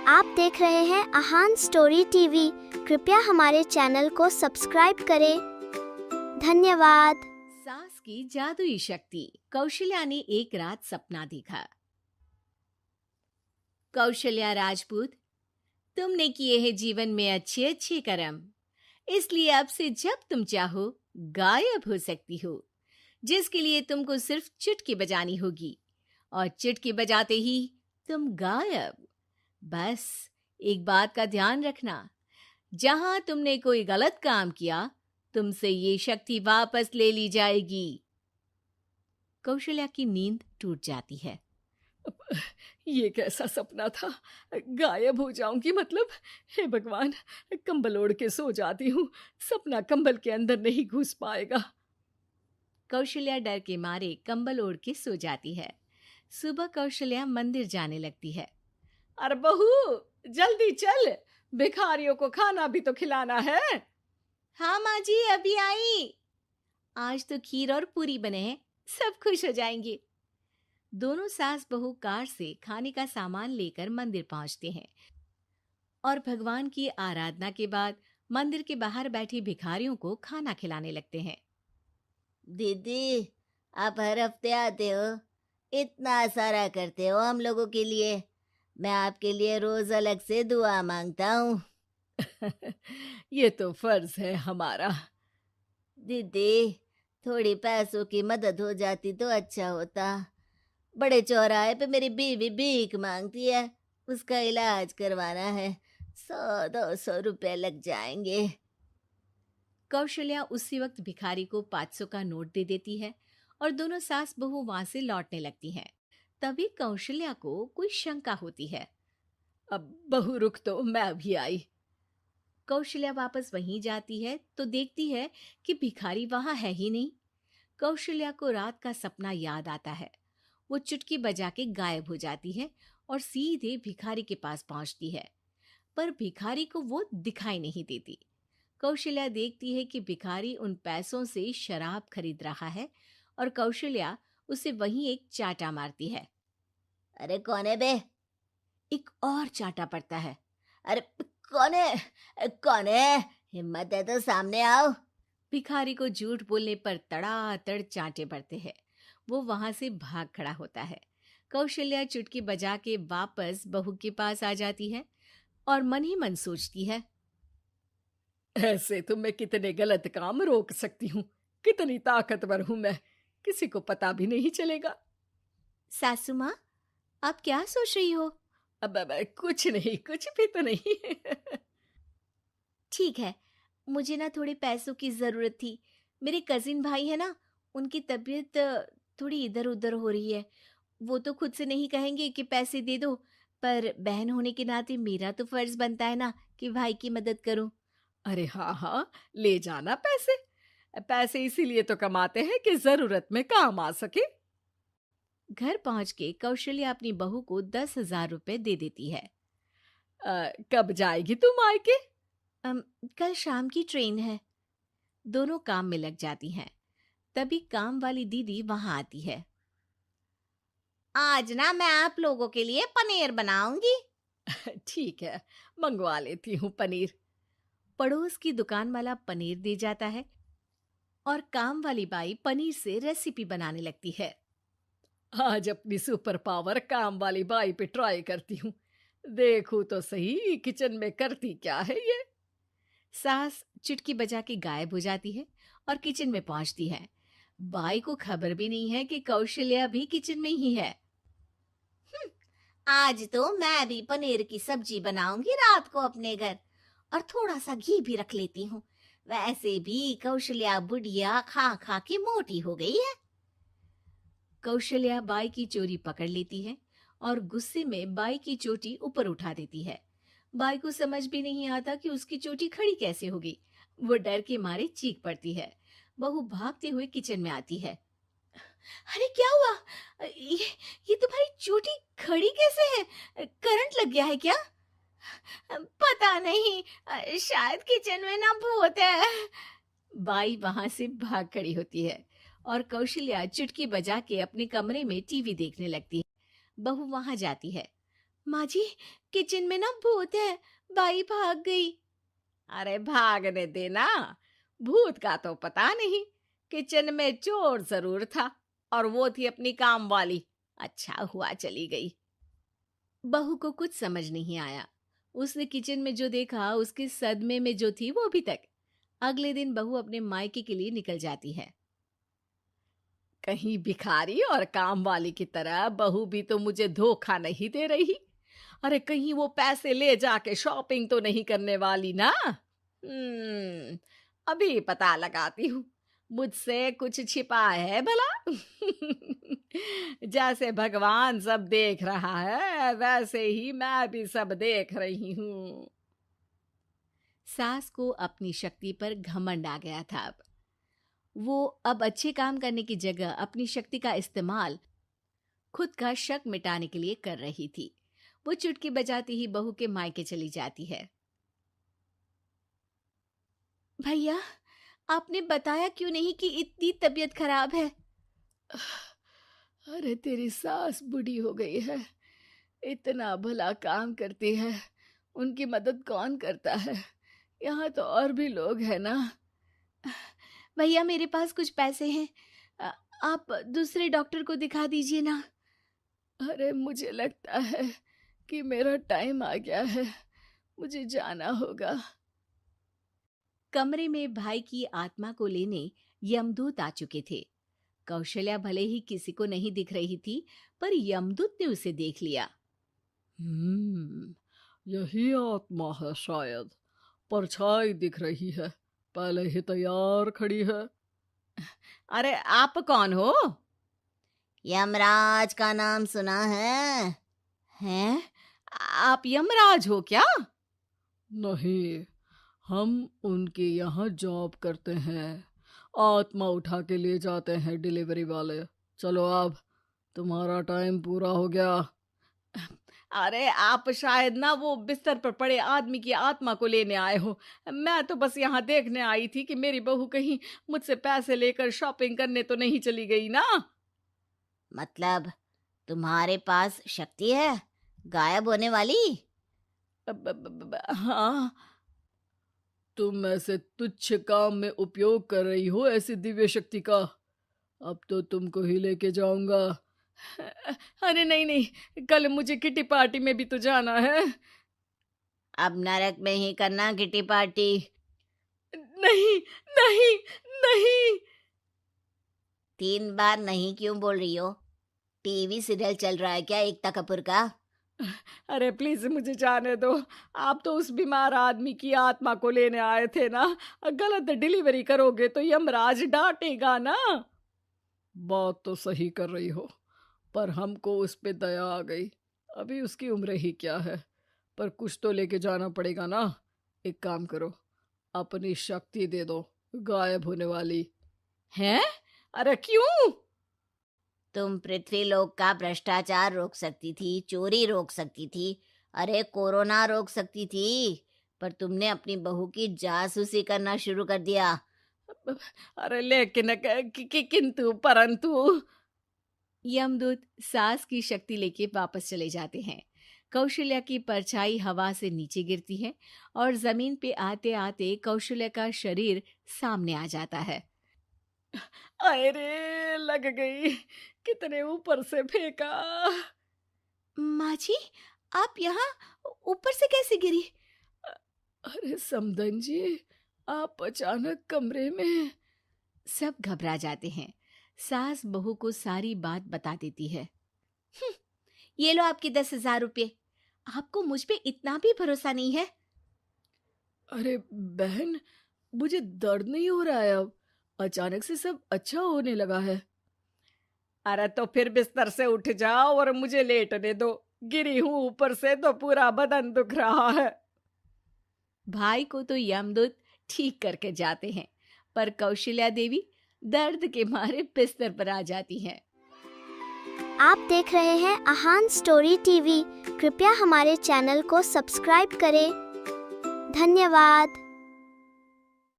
आप देख रहे हैं आहान स्टोरी टीवी। कृपया हमारे चैनल को सब्सक्राइब करें। धन्यवाद। सास की जादुई शक्ति। कौशल्या ने एक रात सपना देखा। कौशल्या राजपूत, तुमने किए हैं जीवन में अच्छे अच्छे कर्म, इसलिए अब से जब तुम चाहो गायब हो सकती हो, जिसके लिए तुमको सिर्फ चुटकी बजानी होगी और चुटकी बजाते ही तुम गायब। बस एक बात का ध्यान रखना, जहां तुमने कोई गलत काम किया तुमसे ये शक्ति वापस ले ली जाएगी। कौशल्या की नींद टूट जाती है। ये कैसा सपना था? गायब हो जाऊंगी मतलब? हे भगवान, कंबल ओढ़ के सो जाती हूँ, सपना कंबल के अंदर नहीं घुस पाएगा। कौशल्या डर के मारे कंबल ओढ़ के सो जाती है। सुबह कौशल्या मंदिर जाने लगती है। अरे बहू, जल्दी चल, भिखारियों को खाना भी तो खिलाना है। हाँ माँ जी, अभी आई। आज तो खीर और पूरी बने हैं, सब खुश हो जाएंगे। दोनों सास बहू कार से खाने का सामान लेकर मंदिर पहुंचते हैं और भगवान की आराधना के बाद मंदिर के बाहर बैठी भिखारियों को खाना खिलाने लगते हैं। दीदी, आप हर हफ्ते आते हो, इतना सारा करते हो हम लोगों के लिए। मैं आपके लिए रोज अलग से दुआ मांगता हूँ। ये तो फर्ज है हमारा। दीदी, थोड़ी पैसों की मदद हो जाती तो अच्छा होता। बड़े चौराहे पे मेरी बीवी भीख मांगती है, उसका इलाज करवाना है, 100-200 रुपए लग जाएंगे। कौशल्या उसी वक्त भिखारी को 500 का नोट दे देती है और दोनों सास बहू वहां से लौटने लगती हैं। तभी कौशल्या को कोई शंका होती है। अब बहू रुक, तो मैं अभी आई। कौशल्या वापस वहीं जाती है तो देखती है कि भिखारी वहां है ही नहीं। कौशल्या को रात का सपना याद आता है। वो चुटकी बजा के गायब हो जाती है और सीधे भिखारी के पास पहुंचती है, पर भिखारी को वो दिखाई नहीं देती। कौशल्या देखती है कि भिखारी उन पैसों से शराब खरीद रहा है और कौशल्या उसे वहीं एक चाटा मारती है। अरे कौन है बे? एक और चाटा पड़ता है। अरे कौन है? कौन है? हिम्मत है तो सामने आओ। भिखारी को झूठ बोलने पर तड़ातड़ चांटे पड़ते हैं। वो वहां से भाग खड़ा होता है। कौशल्या चुटकी बजा के वापस बहू के पास आ जाती है और मन ही मन सोचती है, ऐसे तो मैं कितने गलत काम रोक सकती हूँ, कितनी ताकतवर हूँ मैं, किसी को पता भी नहीं चलेगा। सासू माँ, आप क्या सोच रही हो? अब कुछ नहीं, कुछ भी तो नहीं। ठीक है, मुझे ना थोड़े पैसों की जरूरत थी। मेरे कजिन भाई है ना, उनकी तबीयत थोड़ी इधर उधर हो रही है। वो तो खुद से नहीं कहेंगे कि पैसे दे दो, पर बहन होने के नाते मेरा तो फर्ज बनता है ना कि भाई की मदद करूं। अरे हाँ हाँ, ले जाना पैसे। पैसे इसीलिए तो कमाते हैं कि जरूरत में काम आ सके। घर पहुंच के कौशल्या अपनी बहू को 10,000 रुपए दे देती है। कब जाएगी तू मायके? कल शाम की ट्रेन है। दोनों काम में लग जाती हैं। तभी काम वाली दीदी वहां आती है। आज ना मैं आप लोगों के लिए पनीर बनाऊंगी। ठीक है, मंगवा लेती हूँ पनीर। पड़ोस की दुकान वाला पनीर दे जाता है और काम वाली बाई पनीर से रेसिपी बनाने लगती है। आज अपनी सुपर पावर काम वाली बाई पे ट्राई करती हूँ, देखूं तो सही किचन में करती क्या है ये। सास चुटकी बजा के गायब हो जाती है और किचन में पहुंचती है। बाई को खबर भी नहीं है कि कौशल्या भी किचन में ही है। आज तो मैं भी पनीर की सब्जी बनाऊंगी रात को अपने घर, और थोड़ा सा घी भी रख लेती हूँ। वैसे भी कौशल्या बुढ़िया खा खा के मोटी हो गई है। कौशल्या बाई की चोरी पकड़ लेती है और गुस्से में बाई की चोटी ऊपर उठा देती है। बाई को समझ भी नहीं आता कि उसकी चोटी खड़ी कैसे होगी। वो डर के मारे चीख पड़ती है। बहू भागते हुए किचन में आती है। अरे क्या हुआ? ये तुम्हारी चोटी खड़ी कैसे है? करंट लग गया है क्या? पता नहीं, शायद किचन में ना भूत है। बाई वहां से भाग खड़ी होती है और कौशल्या चुटकी बजा के अपने कमरे में टीवी देखने लगती है। बहू वहां जाती है। माँ जी, किचन में ना भूत है, बाई भाग गई। अरे भागने देना, भूत का तो पता नहीं, किचन में चोर जरूर था और वो थी अपनी काम वाली। अच्छा हुआ चली गई। बहू को कुछ समझ नहीं आया। उसने किचन में जो देखा उसके सदमे में जो थी वो अभी तक। अगले दिन बहू अपने मायके के लिए निकल जाती है। कहीं भिखारी और काम वाली की तरह बहू भी तो मुझे धोखा नहीं दे रही। अरे कहीं वो पैसे ले जाके शॉपिंग तो नहीं करने वाली ना। अभी पता लगाती हूँ, मुझसे कुछ छिपा है भला। जैसे भगवान सब देख रहा है वैसे ही मैं भी सब देख रही हूँ। सास को अपनी शक्ति पर घमंड आ गया था। वो अब अच्छे काम करने की जगह अपनी शक्ति का इस्तेमाल खुद का शक मिटाने के लिए कर रही थी। वो चुटकी बजाती ही बहू के मायके चली जाती है। भैया, आपने बताया क्यों नहीं कि इतनी तबीयत खराब है? अरे तेरी सास बूढ़ी हो गई है, इतना भला काम करती है, उनकी मदद कौन करता है? यहाँ तो और भी लोग हैं ना। भैया, मेरे पास कुछ पैसे हैं, आप दूसरे डॉक्टर को दिखा दीजिए ना। अरे मुझे लगता है कि मेरा टाइम आ गया है, मुझे जाना होगा। कमरे में भाई की आत्मा को लेने यमदूत आ चुके थे। कौशल्या भले ही किसी को नहीं दिख रही थी, पर यमदूत ने उसे देख लिया। यही आत्मा है शायद, परछाई दिख रही है, पहले ही तैयार खड़ी है। अरे आप कौन हो? यमराज का नाम सुना है? हैं? आप यमराज हो क्या? नहीं, हम उनके यहाँ जॉब करते हैं, आत्मा उठा के ले जाते हैं डिलीवरी वाले। चलो अब तुम्हारा टाइम पूरा हो गया। अरे आप शायद ना वो बिस्तर पर पड़े आदमी की आत्मा को लेने आए हो। मैं तो बस यहाँ देखने आई थी कि मेरी बहू कहीं मुझसे पैसे लेकर शॉपिंग करने तो नहीं चली गई ना। मतलब तुम्हारे पास शक्ति है गायब होने वाली? हाँ, तुम ऐसे तुच्छ काम में उपयोग कर रही हो ऐसी दिव्य शक्ति का। अब तो तुमको ही लेके जाऊंगा। अरे नहीं नहीं, कल मुझे किटी पार्टी में भी तो जाना है। अब नरक में ही करना किटी पार्टी। नहीं नहीं नहीं। 3 बार नहीं क्यों बोल रही हो? टीवी सीरियल चल रहा है क्या एकता कपूर का? अरे प्लीज मुझे जाने दो। आप तो उस बीमार आदमी की आत्मा को लेने आए थे ना। गलत डिलीवरी करोगे तो यमराज डांटेगा ना। बात तो सही कर रही हो, पर हमको उस पे दया आ गई। अभी उसकी उम्र ही क्या है, पर कुछ तो लेके जाना पड़ेगा ना। एक काम करो, अपनी शक्ति दे दो, गायब होने वाली। हैं? अरे क्यों? तुम पृथ्वी लोक का भ्रष्टाचार रोक सकती थी, चोरी रोक सकती थी, अरे कोरोना रोक सकती थी, पर तुमने अपनी बहू की जासूसी करना शुरू कर दिया। अरे लेकिन किंतु परंतु। यमदूत सास की शक्ति लेके वापस चले जाते हैं। कौशल्या की परछाई हवा से नीचे गिरती है और जमीन पे आते आते कौशल्या का शरीर सामने आ जाता है। अरे लग गई, कितने ऊपर से फेंका। माँ जी, आप यहाँ ऊपर से कैसे गिरी? अरे समधन जी, आप अचानक कमरे में। सब घबरा जाते हैं। सास बहू को सारी बात बता देती है। ये लो आपके 10,000 रुपये। आपको मुझ पे इतना भी भरोसा नहीं है? अरे बहन, मुझे दर्द नहीं हो रहा है, अब अचानक से सब अच्छा होने लगा है। अरे तो फिर बिस्तर से उठ जाओ और मुझे लेटने दो। गिरी हूं ऊपर से तो पूरा बदन दुख रहा है। भाई को तो यमदूत ठीक करके जाते हैं, पर कौशल्या देवी दर्द के मारे बिस्तर पर आ जाती हैं। आप देख रहे हैं आहान स्टोरी टीवी। कृपया हमारे चैनल को सब्सक्राइब करें। धन्यवाद।